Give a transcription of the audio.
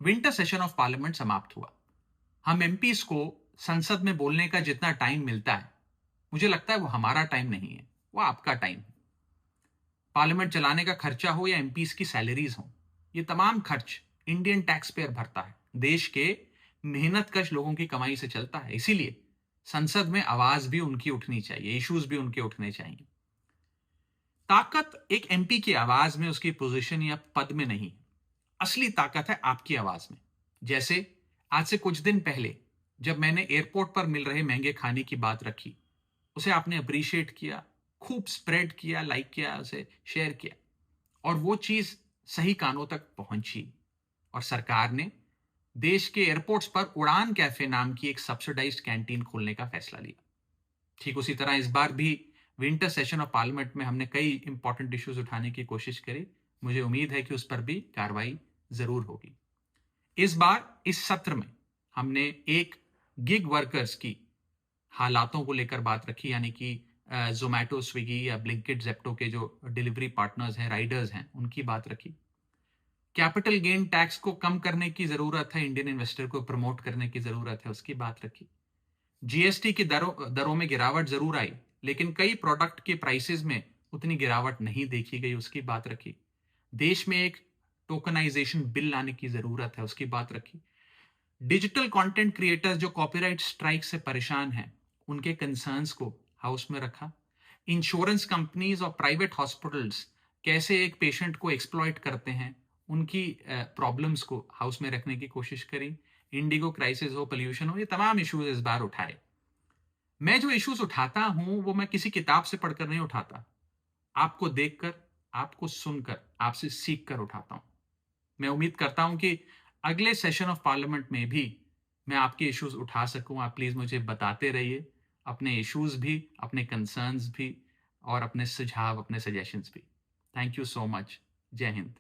Winter session of parliament समाप्त हुआ। हम एमपीज को संसद में बोलने का जितना टाइम मिलता है, मुझे लगता है वो हमारा टाइम नहीं है, वो आपका टाइम है। पार्लियामेंट चलाने का खर्चा हो या एमपीज की सैलरीज हो, ये तमाम खर्च इंडियन टैक्स पेयर भरता है। देश के मेहनतकश लोगों की कमाई से चलता है। इसीलिए संसद में आवाज भी उनकी उठनी चाहिए, इश्यूज भी उनके उठने चाहिए। ताकत एक एमपी की आवाज में, उसकी पोजीशन या पद में नहीं, असली ताकत है आपकी आवाज में। जैसे आज से कुछ दिन पहले जब मैंने एयरपोर्ट पर मिल रहे महंगे खाने की बात रखी, उसे आपने अप्रिशिएट किया, खूब स्प्रेड किया, लाइक किया, उसे शेयर किया, और वो चीज सही कानों तक पहुंची। और सरकार ने देश के एयरपोर्ट्स पर उड़ान कैफे नाम की एक सब्सिडाइज्ड कैंटीन खोलने का फैसला लिया। ठीक उसी तरह इस बार भी विंटर सेशन ऑफ पार्लियामेंट में हमने कई इंपॉर्टेंट इश्यूज उठाने की कोशिश करी। मुझे उम्मीद है कि उस पर भी कार्रवाई जरूर होगी। इस बार इस सत्र में हमने एक गिग वर्कर्स की हालातों को लेकर बात रखी, यानी कि जोमैटो, स्विगी या ब्लिंकिट, जेप्टो के जो डिलीवरी पार्टनर्स हैं, राइडर्स हैं, उनकी बात रखी। कैपिटल गेन टैक्स को कम करने की जरूरत है, इंडियन इन्वेस्टर को प्रमोट करने की जरूरत है, उसकी बात रखी। जीएसटी की दरों दरों में गिरावट जरूर आई, लेकिन कई प्रोडक्ट के प्राइसेस में उतनी गिरावट नहीं देखी गई, उसकी बात रखी। देश में एक टोकनाइजेशन बिल लाने की जरूरत है, उसकी बात रखी। डिजिटल कंटेंट क्रिएटर्स जो कॉपीराइट स्ट्राइक से परेशान हैं, उनके कंसर्न्स को हाउस में रखा। इंश्योरेंस कंपनीज और प्राइवेट हॉस्पिटल्स कैसे एक पेशेंट को एक्सप्लॉइट करते हैं, उनकी प्रॉब्लम्स को हाउस में रखने की कोशिश करी। इंडिगो क्राइसिस हो, पोल्यूशन हो, ये तमाम इश्यूज इस बार उठाए। मैं जो इश्यूज उठाता हूं वो मैं किसी किताब से पढ़कर नहीं उठाता, आपको देखकर, आपको सुनकर, आपसे सीख कर उठाता हूं। मैं उम्मीद करता हूं कि अगले सेशन ऑफ पार्लियामेंट में भी मैं आपके इश्यूज उठा सकूं। आप प्लीज मुझे बताते रहिए, अपने इश्यूज भी, अपने कंसर्न्स भी, और अपने सुझाव, अपने सजेशंस भी। Thank you so much. जय हिंद।